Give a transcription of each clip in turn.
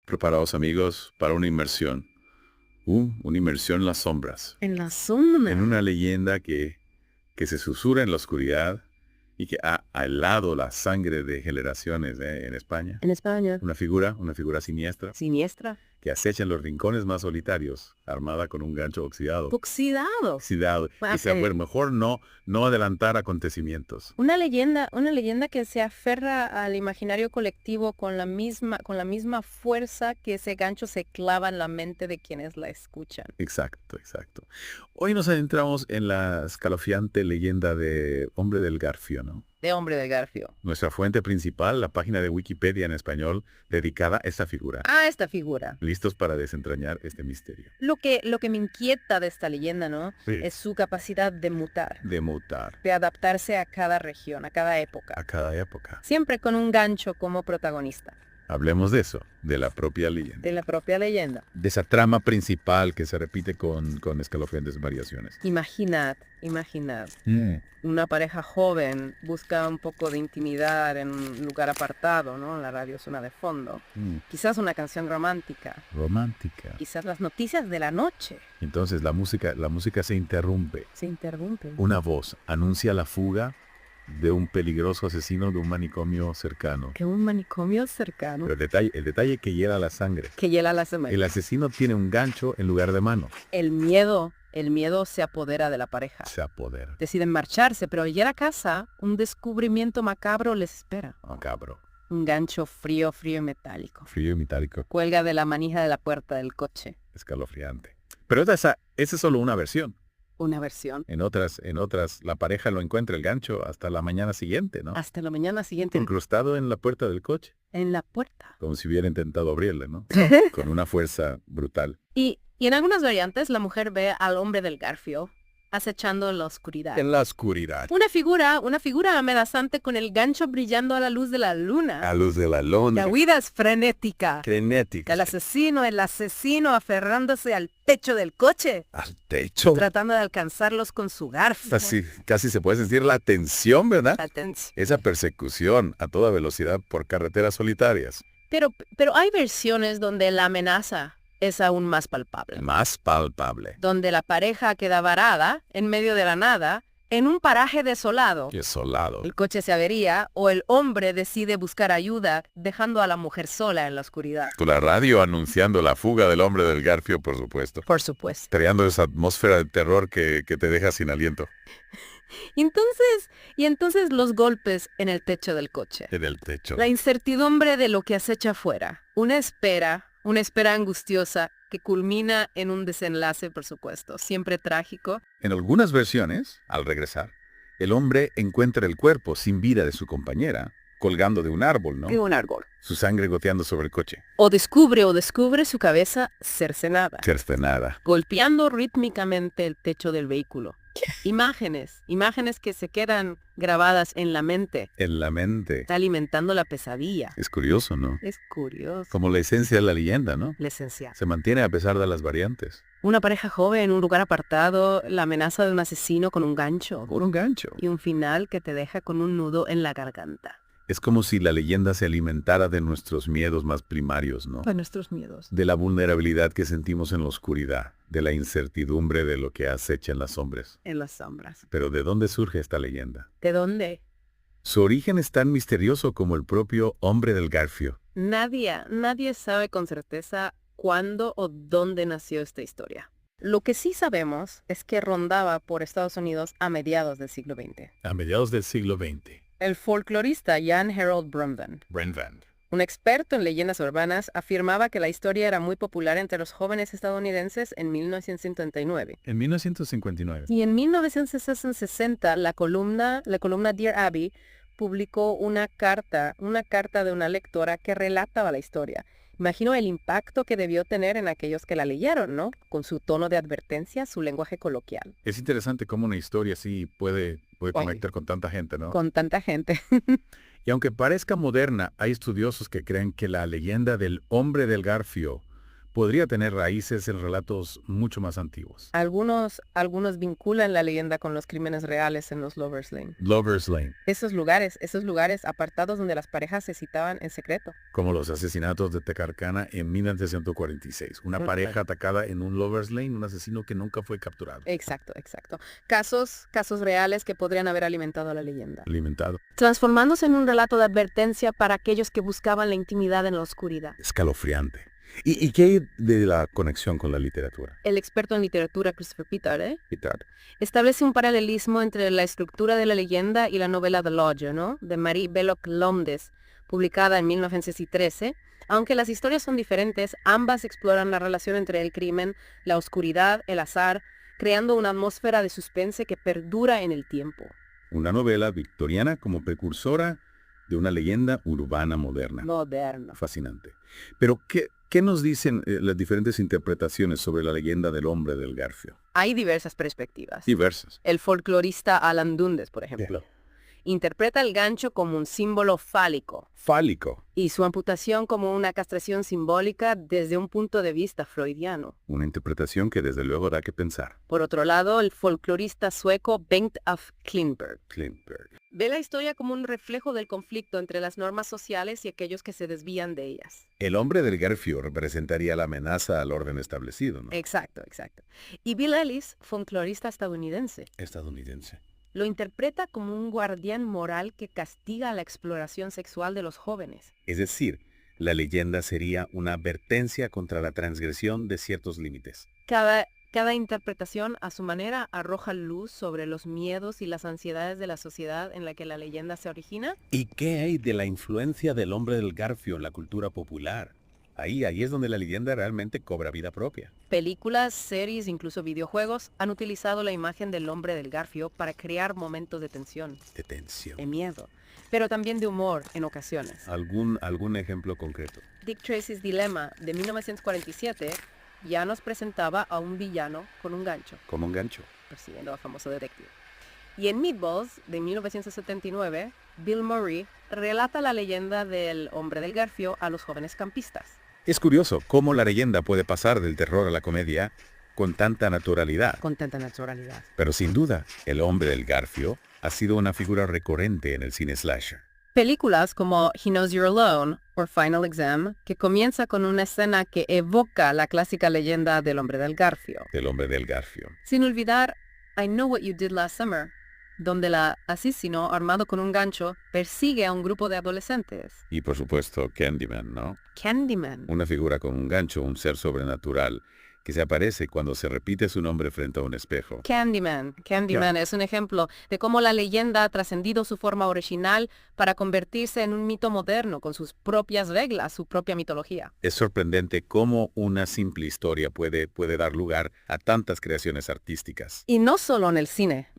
Preparados, amigos, para una inmersión. Una inmersión en las sombras. En la sombra. En una leyenda que se susurra en la oscuridad y que ha helado la sangre de generaciones en España. En España. Una figura siniestra Siniestra. que acecha en los rincones más solitarios, armada con un gancho oxidado. Oxidado. Y se bueno, mejor no adelantar acontecimientos. Una leyenda que se aferra al imaginario colectivo con la misma fuerza que ese gancho se clava en la mente de quienes la escuchan. Exacto. Hoy nos adentramos en la escalofriante leyenda de Hombre del Garfio, ¿no? De Hombre del Garfio. Nuestra fuente principal, la página de Wikipedia en español, dedicada a esta figura. Esta figura. Listos para desentrañar este misterio. Lo que me inquieta de esta leyenda, ¿no? Sí. Es su capacidad de mutar. De adaptarse a cada región, a cada época. A cada época. Siempre con un gancho como protagonista. Hablemos de eso, de la propia leyenda. De la propia leyenda. De esa trama principal que se repite con escalofriantes variaciones. Imaginad. Una pareja joven busca un poco de intimidad en un lugar apartado, ¿no? La radio suena de fondo. Quizás una canción romántica. Quizás las noticias de la noche. Entonces la música se interrumpe. Una voz anuncia la fuga de un peligroso asesino de un manicomio cercano. ¿Que un manicomio cercano? Pero el detalle que hiela la sangre. El asesino tiene un gancho en lugar de mano. El miedo se apodera de la pareja. Deciden marcharse, pero al llegar a casa, un descubrimiento macabro les espera. Macabro. Un gancho frío y metálico. Cuelga de la manija de la puerta del coche. Escalofriante. Pero esa es solo una versión. Una versión. En otras, la pareja lo encuentra el gancho hasta la mañana siguiente, ¿no? Hasta la mañana siguiente. Incrustado en la puerta del coche. En la puerta. Como si hubiera intentado abrirle, ¿no? Con una fuerza brutal. Y en algunas variantes, la mujer ve al Hombre del Garfio acechando en la oscuridad. Una figura amenazante con el gancho brillando a la luz de la luna. La huida es frenética. El asesino aferrándose al techo del coche. ¿Al techo? Tratando de alcanzarlos con su garfio. Casi se puede sentir la tensión, ¿verdad? La tensión. Esa persecución a toda velocidad por carreteras solitarias. Pero hay versiones donde la amenaza es aún más palpable. Donde la pareja queda varada en medio de la nada, en un paraje desolado. El coche se avería o el hombre decide buscar ayuda, dejando a la mujer sola en la oscuridad. Con la radio anunciando la fuga del Hombre del Garfio, por supuesto. Creando esa atmósfera de terror que te deja sin aliento. Y entonces los golpes en el techo del coche. La incertidumbre de lo que acecha afuera. Una espera angustiosa que culmina en un desenlace, por supuesto, siempre trágico. En algunas versiones, al regresar, el hombre encuentra el cuerpo sin vida de su compañera, colgando de un árbol, ¿no? Su sangre goteando sobre el coche. O descubre su cabeza cercenada. Golpeando rítmicamente el techo del vehículo. Imágenes que se quedan grabadas en la mente. Está alimentando la pesadilla. Es curioso, ¿no? Es curioso. Como la esencia de la leyenda, ¿no? La esencia. Se mantiene a pesar de las variantes. Una pareja joven en un lugar apartado, la amenaza de un asesino con un gancho. Y un final que te deja con un nudo en la garganta. Es como si la leyenda se alimentara de nuestros miedos más primarios, ¿no? De nuestros miedos. De la vulnerabilidad que sentimos en la oscuridad, de la incertidumbre de lo que acecha en las sombras. Pero ¿de dónde surge esta leyenda? ¿De dónde? Su origen es tan misterioso como el propio Hombre del Garfio. Nadie sabe con certeza cuándo o dónde nació esta historia. Lo que sí sabemos es que rondaba por Estados Unidos a mediados del siglo XX. El folclorista Jan Harold Bronvan, un experto en leyendas urbanas, afirmaba que la historia era muy popular entre los jóvenes estadounidenses en 1959. Y en 1960, la columna Dear Abby publicó una carta de una lectora que relataba la historia. Imagino el impacto que debió tener en aquellos que la leyeron, ¿no? Con su tono de advertencia, su lenguaje coloquial. Es interesante cómo una historia así puede conectar con tanta gente, ¿no? Con tanta gente. Y aunque parezca moderna, hay estudiosos que creen que la leyenda del Hombre del Garfio podría tener raíces en relatos mucho más antiguos. Algunos vinculan la leyenda con los crímenes reales en los Lovers Lane. Lovers Lane. Esos lugares apartados donde las parejas se citaban en secreto. Como los asesinatos de Tecarcana en 1946. Una pareja atacada en un Lovers Lane, un asesino que nunca fue capturado. Exacto. Casos reales que podrían haber alimentado a la leyenda. Transformándose en un relato de advertencia para aquellos que buscaban la intimidad en la oscuridad. Escalofriante. ¿Y qué hay de la conexión con la literatura? El experto en literatura Christopher Pittard establece un paralelismo entre la estructura de la leyenda y la novela The Lodger, ¿no?, de Marie Belloc Lowndes, publicada en 1913. Aunque las historias son diferentes, ambas exploran la relación entre el crimen, la oscuridad, el azar, creando una atmósfera de suspense que perdura en el tiempo. Una novela victoriana como precursora de una leyenda urbana moderna. Fascinante. Pero, ¿qué nos dicen las diferentes interpretaciones sobre la leyenda del hombre del Garfio? Hay diversas perspectivas. Diversas. El folclorista Alan Dundes, por ejemplo, interpreta el gancho como un símbolo fálico. Y su amputación como una castración simbólica desde un punto de vista freudiano. Una interpretación que desde luego da que pensar. Por otro lado, el folclorista sueco Bengt af Klintberg ve la historia como un reflejo del conflicto entre las normas sociales y aquellos que se desvían de ellas. El hombre del Garfio representaría la amenaza al orden establecido, ¿no? Exacto. Y Bill Ellis, folclorista estadounidense, lo interpreta como un guardián moral que castiga la exploración sexual de los jóvenes. Es decir, la leyenda sería una advertencia contra la transgresión de ciertos límites. Cada interpretación, a su manera, arroja luz sobre los miedos y las ansiedades de la sociedad en la que la leyenda se origina. ¿Y qué hay de la influencia del hombre del Garfio en la cultura popular? Ahí es donde la leyenda realmente cobra vida propia. Películas, series, incluso videojuegos han utilizado la imagen del hombre del Garfio para crear momentos de tensión. De miedo. Pero también de humor en ocasiones. ¿Algún ejemplo concreto? Dick Tracy's Dilemma, de 1947, ya nos presentaba a un villano con un gancho. ¿Cómo un gancho? Persiguiendo al famoso detective. Y en Meatballs, de 1979, Bill Murray relata la leyenda del hombre del Garfio a los jóvenes campistas. Es curioso cómo la leyenda puede pasar del terror a la comedia con tanta naturalidad. Pero sin duda, el hombre del Garfio ha sido una figura recurrente en el cine slasher. Películas como He Knows You're Alone o Final Exam, que comienza con una escena que evoca la clásica leyenda del hombre del Garfio. Sin olvidar I Know What You Did Last Summer, donde el asesino, armado con un gancho, persigue a un grupo de adolescentes. Y por supuesto, Candyman, ¿no? Candyman. Una figura con un gancho, un ser sobrenatural, que se aparece cuando se repite su nombre frente a un espejo. Candyman es un ejemplo de cómo la leyenda ha trascendido su forma original para convertirse en un mito moderno con sus propias reglas, su propia mitología. Es sorprendente cómo una simple historia puede dar lugar a tantas creaciones artísticas. Y no solo en el cine.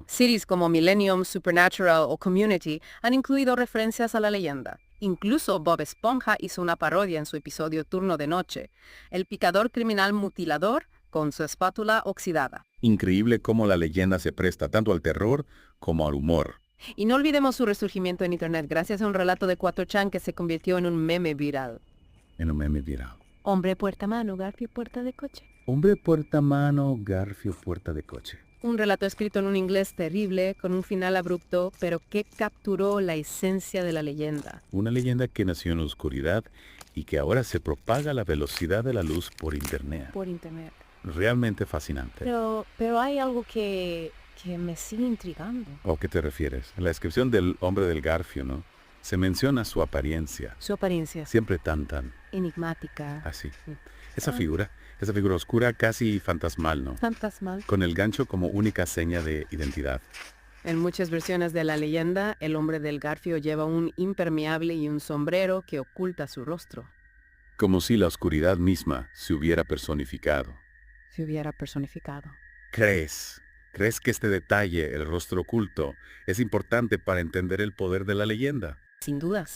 Series como Millennium, Supernatural o Community han incluido referencias a la leyenda. Incluso Bob Esponja hizo una parodia en su episodio Turno de Noche, el picador criminal mutilador con su espátula oxidada. Increíble cómo la leyenda se presta tanto al terror como al humor. Y no olvidemos su resurgimiento en Internet gracias a un relato de 4chan que se convirtió en un meme viral. Hombre puerta mano, Garfio puerta de coche. Hombre puerta mano, Garfio puerta de coche. Un relato escrito en un inglés terrible, con un final abrupto, pero que capturó la esencia de la leyenda. Una leyenda que nació en la oscuridad y que ahora se propaga a la velocidad de la luz por Internet. Realmente fascinante. Pero hay algo que me sigue intrigando. ¿A qué te refieres? En la descripción del hombre del Garfio, ¿no? Se menciona su apariencia. Siempre tan enigmática. Así. Esa figura oscura, casi fantasmal, ¿no? Con el gancho como única seña de identidad. En muchas versiones de la leyenda, el hombre del Garfio lleva un impermeable y un sombrero que oculta su rostro. Como si la oscuridad misma se hubiera personificado. ¿Crees que este detalle, el rostro oculto, es importante para entender el poder de la leyenda? Sin duda.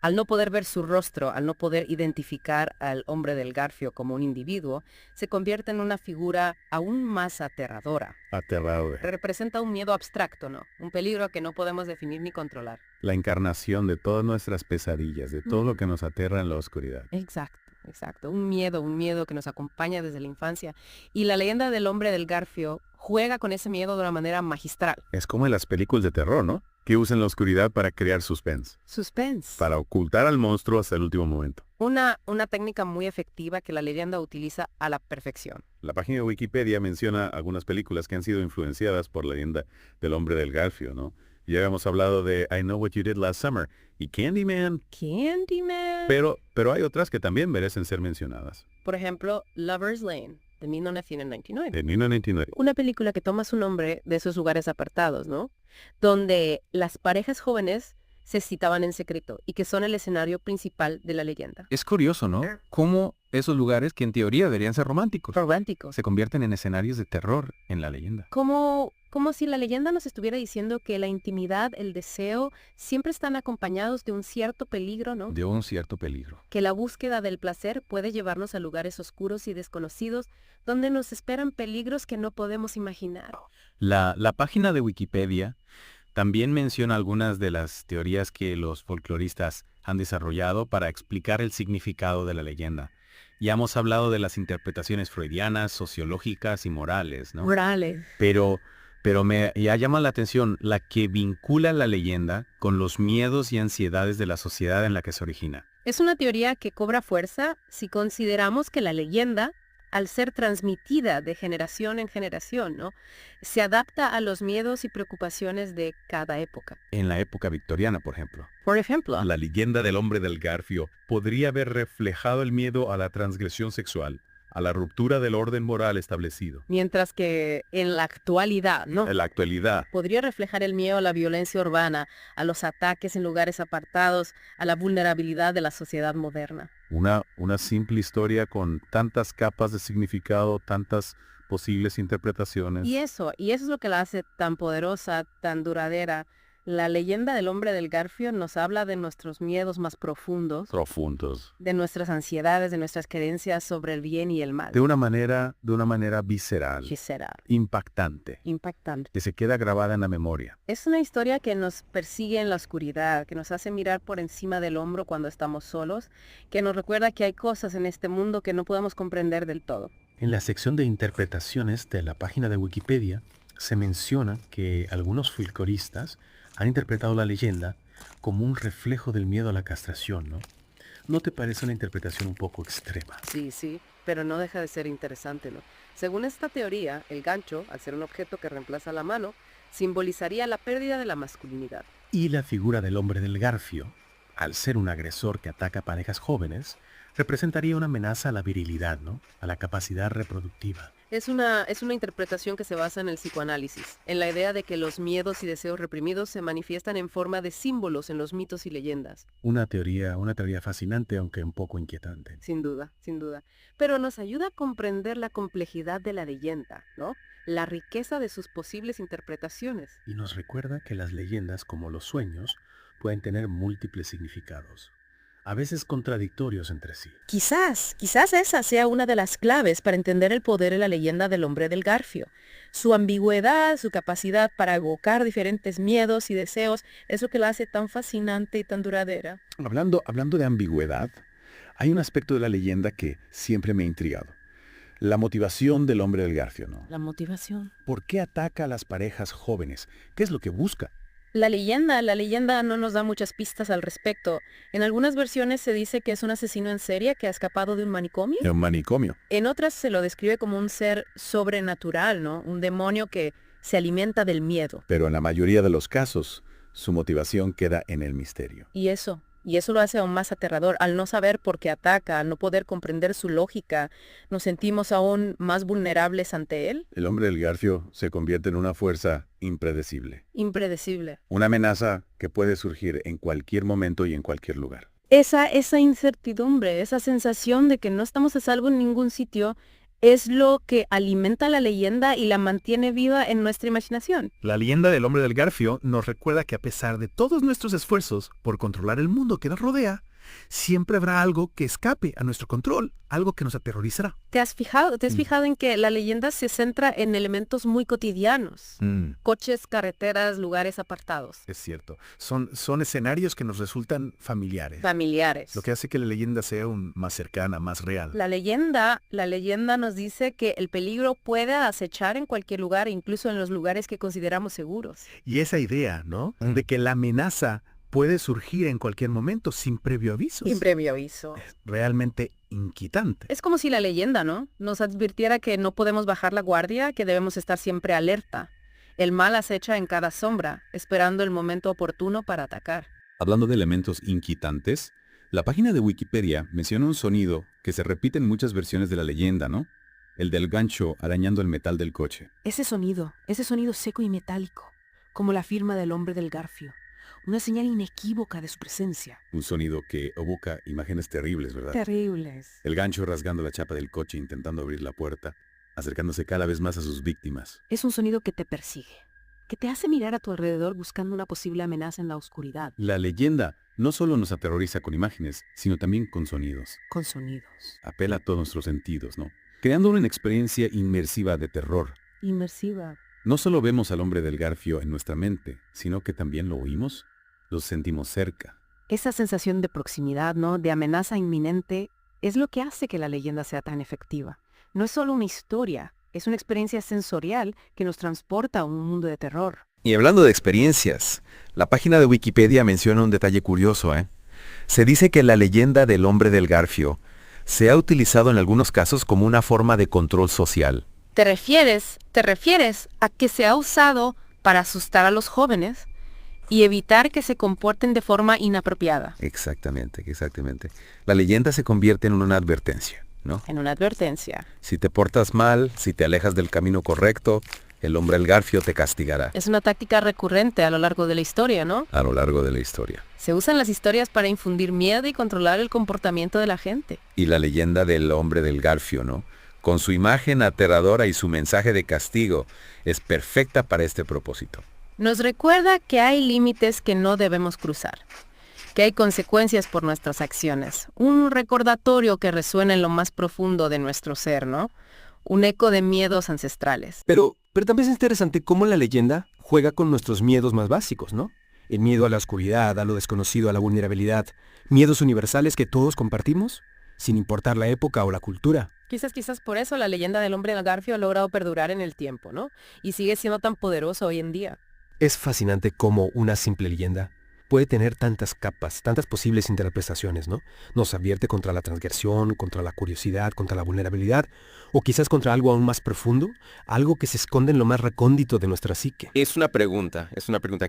Al no poder ver su rostro, al no poder identificar al hombre del Garfio como un individuo, se convierte en una figura aún más aterradora. Representa un miedo abstracto, ¿no? Un peligro que no podemos definir ni controlar. La encarnación de todas nuestras pesadillas, de todo lo que nos aterra en la oscuridad. Exacto. exacto. Un miedo que nos acompaña desde la infancia. Y la leyenda del hombre del Garfio juega con ese miedo de una manera magistral. Es como en las películas de terror, ¿no? Que usan la oscuridad para crear suspense. Suspense. Para ocultar al monstruo hasta el último momento. Una técnica muy efectiva que la leyenda utiliza a la perfección. La página de Wikipedia menciona algunas películas que han sido influenciadas por la leyenda del hombre del Garfio, ¿no? Ya habíamos hablado de I Know What You Did Last Summer y Candyman. Candyman. Pero hay otras que también merecen ser mencionadas. Por ejemplo, Lover's Lane, de 1999. De 1999. Una película que toma su nombre de esos lugares apartados, ¿no? Donde las parejas jóvenes se citaban en secreto y que son el escenario principal de la leyenda. Es curioso, ¿no? Cómo esos lugares que en teoría deberían ser románticos se convierten en escenarios de terror en la leyenda. Como si la leyenda nos estuviera diciendo que la intimidad, el deseo, siempre están acompañados de un cierto peligro, ¿no? De un cierto peligro. Que la búsqueda del placer puede llevarnos a lugares oscuros y desconocidos donde nos esperan peligros que no podemos imaginar. La página de Wikipedia también menciona algunas de las teorías que los folcloristas han desarrollado para explicar el significado de la leyenda. Ya hemos hablado de las interpretaciones freudianas, sociológicas y morales, ¿no? Morales. Pero me llama la atención la que vincula la leyenda con los miedos y ansiedades de la sociedad en la que se origina. Es una teoría que cobra fuerza si consideramos que la leyenda, al ser transmitida de generación en generación, ¿no?, se adapta a los miedos y preocupaciones de cada época. En la época victoriana, por ejemplo. Por ejemplo, la leyenda del hombre del Garfio podría haber reflejado el miedo a la transgresión sexual, a la ruptura del orden moral establecido. Mientras que en la actualidad, ¿no? En la actualidad. Podría reflejar el miedo a la violencia urbana, a los ataques en lugares apartados, a la vulnerabilidad de la sociedad moderna. Una simple historia con tantas capas de significado, tantas posibles interpretaciones. Y eso es lo que la hace tan poderosa, tan duradera. La leyenda del hombre del Garfio nos habla de nuestros miedos más profundos. De nuestras ansiedades, de nuestras creencias sobre el bien y el mal. De una manera visceral. Impactante. Que se queda grabada en la memoria. Es una historia que nos persigue en la oscuridad, que nos hace mirar por encima del hombro cuando estamos solos, que nos recuerda que hay cosas en este mundo que no podemos comprender del todo. En la sección de interpretaciones de la página de Wikipedia se menciona que algunos folcloristas han interpretado la leyenda como un reflejo del miedo a la castración, ¿no? ¿No te parece una interpretación un poco extrema? Sí, pero no deja de ser interesante, ¿no? Según esta teoría, el gancho, al ser un objeto que reemplaza la mano, simbolizaría la pérdida de la masculinidad. Y la figura del hombre del Garfio, al ser un agresor que ataca a parejas jóvenes, representaría una amenaza a la virilidad, ¿no? A la capacidad reproductiva. Es una interpretación que se basa en el psicoanálisis, en la idea de que los miedos y deseos reprimidos se manifiestan en forma de símbolos en los mitos y leyendas. Una teoría fascinante, aunque un poco inquietante. Sin duda. Pero nos ayuda a comprender la complejidad de la leyenda, ¿no? La riqueza de sus posibles interpretaciones. Y nos recuerda que las leyendas, como los sueños, pueden tener múltiples significados, a veces contradictorios entre sí. Quizás esa sea una de las claves para entender el poder de la leyenda del hombre del Garfio. Su ambigüedad, su capacidad para evocar diferentes miedos y deseos es lo que la hace tan fascinante y tan duradera. Hablando de ambigüedad, hay un aspecto de la leyenda que siempre me ha intrigado. La motivación del hombre del Garfio, ¿no? La motivación. ¿Por qué ataca a las parejas jóvenes? ¿Qué es lo que busca? La leyenda no nos da muchas pistas al respecto. En algunas versiones se dice que es un asesino en serie que ha escapado de un manicomio. De un manicomio. En otras se lo describe como un ser sobrenatural, ¿no? Un demonio que se alimenta del miedo. Pero en la mayoría de los casos, su motivación queda en el misterio. Y eso lo hace aún más aterrador. Al no saber por qué ataca, al no poder comprender su lógica, nos sentimos aún más vulnerables ante él. El hombre del Garfio se convierte en una fuerza impredecible. Una amenaza que puede surgir en cualquier momento y en cualquier lugar. Esa incertidumbre, esa sensación de que no estamos a salvo en ningún sitio, es lo que alimenta la leyenda y la mantiene viva en nuestra imaginación. La leyenda del hombre del Garfio nos recuerda que a pesar de todos nuestros esfuerzos por controlar el mundo que nos rodea, siempre habrá algo que escape a nuestro control, algo que nos aterrorizará. ¿Te has fijado en que la leyenda se centra en elementos muy cotidianos? Coches, carreteras, lugares apartados. Es cierto. Son escenarios que nos resultan familiares. Lo que hace que la leyenda sea más cercana, más real. La leyenda nos dice que el peligro puede acechar en cualquier lugar, incluso en los lugares que consideramos seguros. Y esa idea, ¿no? De que la amenaza puede surgir en cualquier momento sin previo aviso. Sin previo aviso. Es realmente inquietante. Es como si la leyenda, ¿no?, nos advirtiera que no podemos bajar la guardia, que debemos estar siempre alerta. El mal acecha en cada sombra, esperando el momento oportuno para atacar. Hablando de elementos inquietantes, la página de Wikipedia menciona un sonido que se repite en muchas versiones de la leyenda, ¿no? El del gancho arañando el metal del coche. Ese sonido seco y metálico, como la firma del hombre del garfio. Una señal inequívoca de su presencia. Un sonido que evoca imágenes terribles, ¿verdad? Terribles. El gancho rasgando la chapa del coche intentando abrir la puerta, acercándose cada vez más a sus víctimas. Es un sonido que te persigue, que te hace mirar a tu alrededor buscando una posible amenaza en la oscuridad. La leyenda no solo nos aterroriza con imágenes, sino también con sonidos. Con sonidos. Apela a todos nuestros sentidos, ¿no? Creando una experiencia inmersiva de terror. Inmersiva. No solo vemos al hombre del garfio en nuestra mente, sino que también lo oímos, lo sentimos cerca. Esa sensación de proximidad, ¿no?, de amenaza inminente, es lo que hace que la leyenda sea tan efectiva. No es solo una historia, es una experiencia sensorial que nos transporta a un mundo de terror. Y hablando de experiencias, la página de Wikipedia menciona un detalle curioso, Se dice que la leyenda del hombre del garfio se ha utilizado en algunos casos como una forma de control social. ¿Te refieres a que se ha usado para asustar a los jóvenes y evitar que se comporten de forma inapropiada? Exactamente. La leyenda se convierte en una advertencia, ¿no? En una advertencia. Si te portas mal, si te alejas del camino correcto, el hombre del garfio te castigará. Es una táctica recurrente a lo largo de la historia, ¿no? A lo largo de la historia. Se usan las historias para infundir miedo y controlar el comportamiento de la gente. Y la leyenda del hombre del garfio, ¿no?, con su imagen aterradora y su mensaje de castigo, es perfecta para este propósito. Nos recuerda que hay límites que no debemos cruzar, que hay consecuencias por nuestras acciones. Un recordatorio que resuena en lo más profundo de nuestro ser, ¿no? Un eco de miedos ancestrales. Pero también es interesante cómo la leyenda juega con nuestros miedos más básicos, ¿no? El miedo a la oscuridad, a lo desconocido, a la vulnerabilidad. Miedos universales que todos compartimos, sin importar la época o la cultura. Quizás por eso la leyenda del hombre del garfio ha logrado perdurar en el tiempo, ¿no? Y sigue siendo tan poderosa hoy en día. Es fascinante cómo una simple leyenda puede tener tantas capas, tantas posibles interpretaciones, ¿no? Nos advierte contra la transgresión, contra la curiosidad, contra la vulnerabilidad, o quizás contra algo aún más profundo, algo que se esconde en lo más recóndito de nuestra psique. Es una pregunta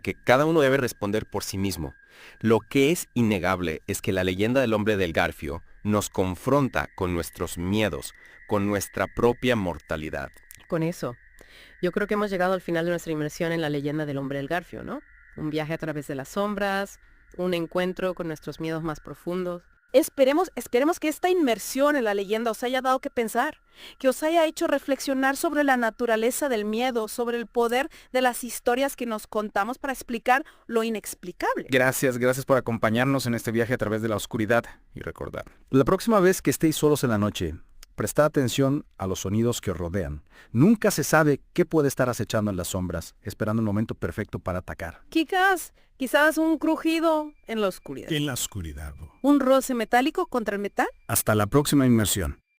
que cada uno debe responder por sí mismo. Lo que es innegable es que la leyenda del hombre del garfio nos confronta con nuestros miedos, con nuestra propia mortalidad. Con eso, yo creo que hemos llegado al final de nuestra inmersión en la leyenda del hombre del garfio, ¿no? Un viaje a través de las sombras, un encuentro con nuestros miedos más profundos. Esperemos que esta inmersión en la leyenda os haya dado que pensar, que os haya hecho reflexionar sobre la naturaleza del miedo, sobre el poder de las historias que nos contamos para explicar lo inexplicable. Gracias por acompañarnos en este viaje a través de la oscuridad y recordar. La próxima vez que estéis solos en la noche, prestad atención a los sonidos que os rodean. Nunca se sabe qué puede estar acechando en las sombras, esperando el momento perfecto para atacar. Quizás un crujido en la oscuridad. En la oscuridad. Un roce metálico contra el metal. Hasta la próxima inmersión.